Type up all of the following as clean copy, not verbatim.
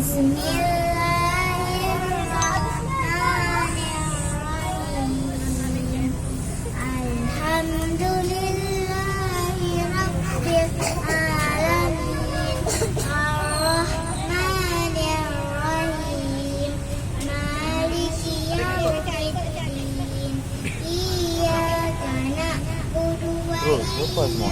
Bismillahirrahmanirrahim. Alhamdulillahi rabbil alamin. Ar-Rahmanirrahim. Maliki yaumiddin. Iyyaka na'budu wa iyyaka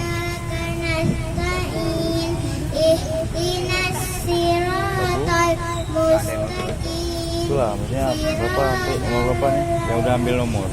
nasta'in. Ihdinas siratal mustaqim. Itulah maksudnya berapa untuk nomor berapa nih yang udah ambil nomor.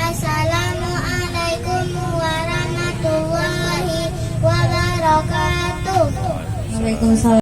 Assalamualaikum warahmatullahi wabarakatuh. Waalaikumsalam.